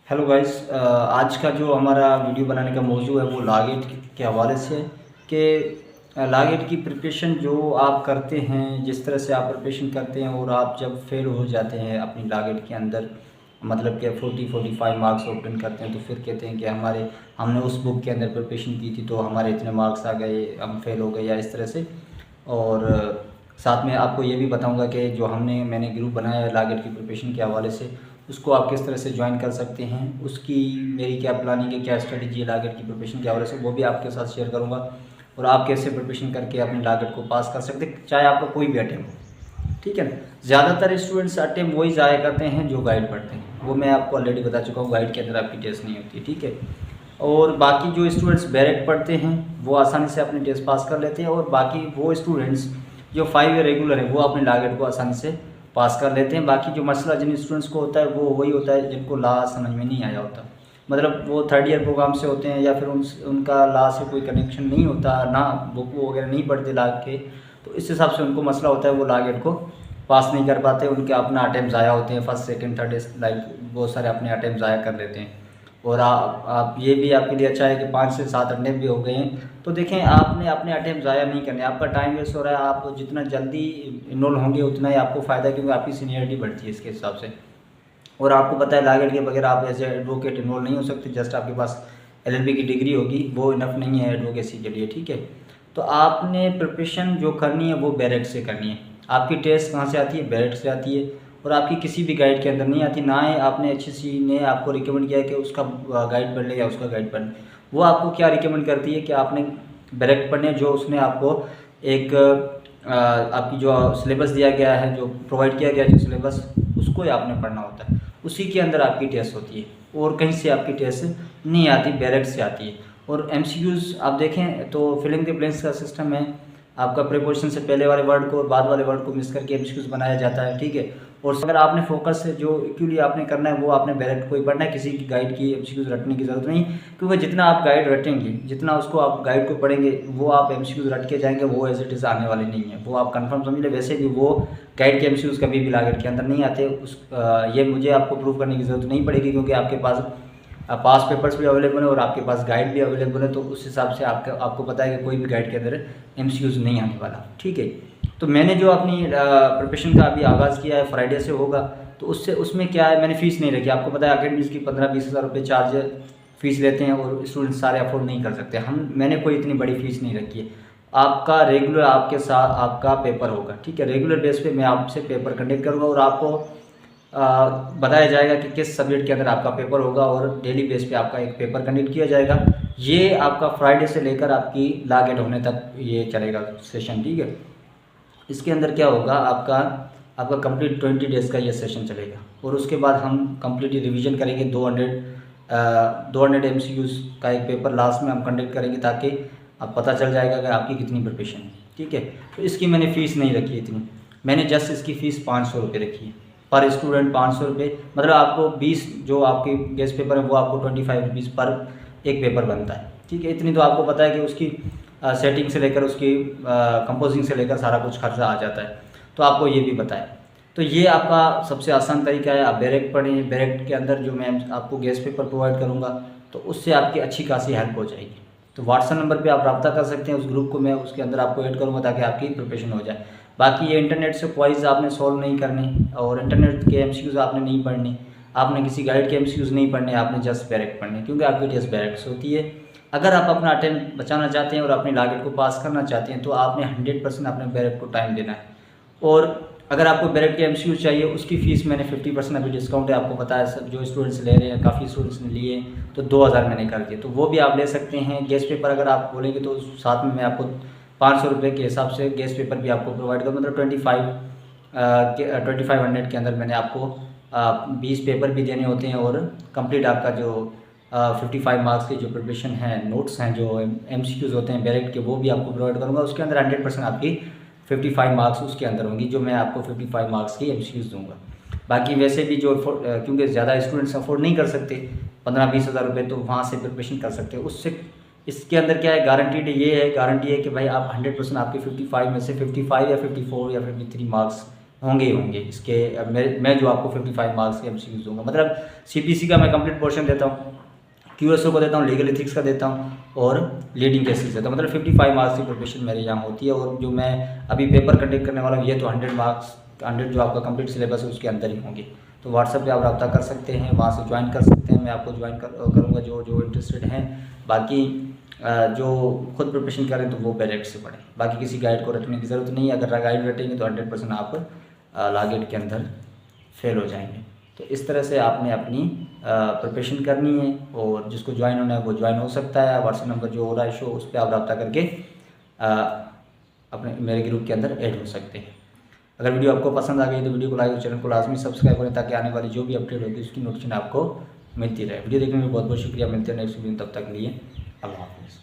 Hello guys, आज का जो हमारा वीडियो बनाने का मौजू है वो लागेट के हवाले से है कि लागेट की प्रिपरेशन जो आप करते हैं, जिस तरह से आप प्रिपरेशन करते हैं और आप जब फेल हो जाते हैं अपनी लागेट के अंदर, मतलब कि 40-45 मार्क्स ऑब्टेन करते हैं तो फिर कहते हैं कि हमने उस बुक के अंदर प्रिपरेशन की थी तो हमारे इतने मार्क्स आ गए, हम फेल हो गए या इस तरह से। और साथ में आपको ये भी बताऊंगा कि जो मैंने ग्रुप बनाया है लागेट की प्रिपरेशन के हवाले से, उसको आप किस तरह से ज्वाइन कर सकते हैं, उसकी मेरी क्या प्लानिंग है, क्या स्ट्रेटजी है लागेट की प्रिपरेशन के हवाले से, वो भी आपके साथ शेयर करूंगा। और आप कैसे प्रिपरेशन करके अपनी लागेट को पास कर सकते हैं, चाहे आपका कोई भी अटेम्प्ट हो। ठीक है ना। ज़्यादातर स्टूडेंट्स अटेम्प्ट वही ज़ाया करते हैं जो गाइड पढ़ते हैं, वो मैं आपको ऑलरेडी बता चुका हूँ, गाइड के अंदर आपकी टेस्ट नहीं होती। ठीक है। और बाकी जो स्टूडेंट्स बैरेक पढ़ते हैं वो आसानी से अपने टेस्ट पास कर लेते हैं, और बाकी वो स्टूडेंट्स जो 5 ईयर रेगुलर हैं वो अपने लागेट को आसानी से पास कर लेते हैं। बाकी जो मसला जिन स्टूडेंट्स को होता है वो वही होता है जिनको ला समझ में नहीं आया होता, मतलब वो 3rd ईयर प्रोग्राम से होते हैं या फिर उनका ला से कोई कनेक्शन नहीं होता, ना बुक वगैरह नहीं पढ़ते ला के, तो इस हिसाब से उनको मसला होता है, वो लागेट को पास नहीं कर पाते, उनके अपना अटैम्प्ट ज़ाया होते हैं, फर्स्ट सेकंड थर्ड लाइक बहुत सारे अपने अटैम्प्ट ज़ाया कर लेते हैं। और आप ये भी आपके लिए अच्छा है कि 5 से 7 अटैम्प्ट भी हो गए हैं, तो देखें आपने अपने अटैम्प्ट ज़ाया नहीं करने, आपका टाइम वेस्ट हो रहा है, आप जितना जल्दी इनरोल होंगे उतना ही आपको फ़ायदा है, क्योंकि आपकी सीनियरिटी बढ़ती है इसके हिसाब से। और आपको पता है लागेट के बगैर आप एज एडवोकेट इनरोल नहीं हो सकते, जस्ट आपके पास एलएलबी की डिग्री होगी, वो इनफ नहीं है एडवोकेसी के लिए। ठीक है। तो आपने प्रिपरेशन जो करनी है वो बैरेक से करनी है। आपकी टेस्ट कहाँ से आती है? बैरेक से आती है, और आपकी किसी भी गाइड के अंदर नहीं आती। ना ही आपने HSC ने आपको रिकमेंड किया है कि उसका गाइड पढ़ ले या उसका गाइड पढ़ ले। वो आपको क्या रिकमेंड करती है कि आपने बैरेक पढ़ने, जो उसने आपको एक आपकी जो सिलेबस दिया गया है, जो प्रोवाइड किया गया है जो सिलेबस, उसको ही आपने पढ़ना होता है, उसी के अंदर आपकी टेस्ट होती है, और कहीं से आपकी टेस्ट नहीं आती, बैरेक से आती है। और MCQs आप देखें तो फिलिंग द ब्लैंक्स का सिस्टम है, आपका प्रीपोजिशन से पहले वाले वर्ड को और बाद वाले वर्ड को मिस करके MCQs बनाया जाता है। ठीक है। और अगर आपने फोकस से जो एक्चुअली आपने करना है वो आपने बैरेक्ट को ही पढ़ना है, किसी की गाइड की MCQs रटने की ज़रूरत नहीं, क्योंकि जितना आप गाइड रटेंगे, जितना उसको आप गाइड को पढ़ेंगे, वो आप MCQs रट के जाएंगे, वो एज इट इज़ आने वाले नहीं है, वो आप कंफर्म समझ ले। वैसे भी वो गाइड के MCQs कभी भी लागेट के अंदर नहीं आते, ये मुझे आपको प्रूव करने की ज़रूरत नहीं पड़ेगी, क्योंकि आपके पास पास पेपर्स भी अवेलेबल है और आपके पास गाइड भी अवेलेबल है, तो उस हिसाब से आपको पता है कि कोई भी गाइड के अंदर MCQs नहीं आने वाला। ठीक है। तो मैंने जो अपनी प्रिपरेशन का अभी आगाज़ किया है, फ्राइडे से होगा, तो उसमें क्या है, मैंने फ़ीस नहीं रखी। आपको पता है अकेडमीज़ की 15-20 हज़ार रुपये चार्ज फ़ीस लेते हैं, और स्टूडेंट्स सारे अफोर्ड नहीं कर सकते। मैंने कोई इतनी बड़ी फ़ीस नहीं रखी है। आपका रेगुलर आपके साथ आपका पेपर होगा। ठीक है। रेगुलर बेस पे मैं आपसे पेपर कंडक्ट करूँगा, और आपको बताया जाएगा कि किस सब्जेक्ट के अंदर आपका पेपर होगा, और डेली बेस पे आपका एक पेपर कंडक्ट किया जाएगा। ये आपका फ्राइडे से लेकर आपकी लागेट होने तक ये चलेगा सेशन। ठीक है। इसके अंदर क्या होगा, आपका कंप्लीट 20 डेज़ का ये सेशन चलेगा, और उसके बाद हम कंप्लीट रिवीजन करेंगे। 200 MCQs का एक पेपर लास्ट में हम कंडक्ट करेंगे, ताकि अब पता चल जाएगा कि आपकी कितनी प्रिपरेशन है। ठीक है। तो इसकी मैंने फ़ीस नहीं रखी इतनी, मैंने जस्ट इसकी फ़ीस 500 रुपये रखी है पर स्टूडेंट। 500 रुपये मतलब आपको 20 जो आपके गेस्ट पेपर है वो आपको 25 रुपीज़ पर एक पेपर बनता है। ठीक है। इतनी तो आपको पता है कि उसकी सेटिंग से लेकर उसकी कंपोजिंग से लेकर सारा कुछ खर्चा आ जाता है, तो आपको ये भी बताएं। तो ये आपका सबसे आसान तरीका है, आप बैरेक पढ़ें। बैरेक के अंदर जो मैं आपको गेस्ट पेपर प्रोवाइड करूँगा, तो उससे आपकी अच्छी खासी हेल्प हो जाएगी। तो व्हाट्सएप नंबर पे आप रब्ता कर सकते हैं, उस ग्रुप को मैं उसके अंदर आपको ऐड करूँगा ताकि आपकी प्रिपरेशन हो जाए। बाकी ये इंटरनेट से क्वाइज आपने सॉल्व नहीं करनी, और इंटरनेट के MCQs आपने नहीं पढ़नी, आपने किसी गाइड के MCQs नहीं पढ़ने, आपने जस्ट बैरेक पढ़ने, क्योंकि आपकी टेस्ट बैरेक से होती है। अगर आप अपना अटेम्प्ट बचाना चाहते हैं और अपनी लागेट को पास करना चाहते हैं, तो आपने 100% अपने बैरेक को टाइम देना है। और अगर आपको बैरेक के MCQs चाहिए, उसकी फ़ीस मैंने 50% अभी डिस्काउंट है, आपको पता है सब जो स्टूडेंट्स ले रहे हैं, काफ़ी स्टूडेंट्स ने लिए, तो 2000 मैंने कर दिए, तो वो भी आप ले सकते हैं। गेस्ट पेपर अगर आप बोलेंगे तो साथ में मैं आपको 500 रुपये के हिसाब से गेस्ट पेपर भी आपको प्रोवाइड करूँ, मतलब 2500 के अंदर मैंने आपको 20 पेपर भी देने होते हैं, और कंप्लीट आपका जो 55 मार्क्स की जो प्रिपरेशन है, नोट्स हैं, जो MCQs होते हैं बैरेक के, वो भी आपको प्रोवाइड करूँगा। उसके अंदर 100% आपकी 55 मार्क्स उसके अंदर होंगी, जो मैं आपको 55 मार्क्स की MCQs दूँगा। बाकी वैसे भी जो क्योंकि ज़्यादा स्टूडेंट्स अफोर्ड नहीं कर सकते 15-20 हज़ार रुपये, तो वहाँ से प्रिपरेशन कर सकते हैं उससे। इसके अंदर क्या है, गारंटी है कि भाई आप 100% आपके 55 में से 55 या 54 या 53 मार्क्स होंगे ही होंगे इसके। मैं जो आपको 55 मार्क्स के MCQs दूंगा, मतलब CPC का मैं कंप्लीट पोर्शन देता हूँ, QSO को देता हूँ, लीगल एथिक्स का देता हूँ और लीडिंग केसेस देता हूँ। मतलब 55 मार्क्स की प्रिपरेशन मेरे यहाँ होती है। और जो मैं अभी पेपर कंडक्ट करने वाला हूँ ये तो 100 मार्क्स, 100 जो आपका कंप्लीट सिलेबस है उसके अंदर ही होंगे। तो व्हाट्सएप पे आप रब्ता कर सकते हैं, वहाँ से ज्वाइन कर सकते हैं, मैं आपको ज्वाइन करूँगा जो इंटरेस्टेड हैं। बाकी जो खुद प्रिपरेशन करें तो वो डायरेक्ट से पढ़ें, बाकी किसी गाइड को रटने की ज़रूरत नहीं है। अगर गाइड रटेंगे तो 100% आप लागेट के अंदर फेल हो जाएंगे। तो इस तरह से आपने अपनी प्रिपरेशन करनी है, और जिसको ज्वाइन होना है वो ज्वाइन हो सकता है। व्हाट्सएप नंबर जो हो रहा है शो, उस पर आप रब्ता करके अपने मेरे ग्रुप के अंदर ऐड हो सकते हैं। अगर वीडियो आपको पसंद आ गई तो वीडियो को लाइक और चैनल को लाजमी सब्सक्राइब करें, ताकि आने वाली जो भी अपडेट होगी उसकी नोटिफिकेशन आपको मिलती रहे। वीडियो देखने में बहुत बहुत शुक्रिया। मिलते हैं नेक्स्ट वीडियो, तब तक के लिए अल्लाह हाफ़िज़।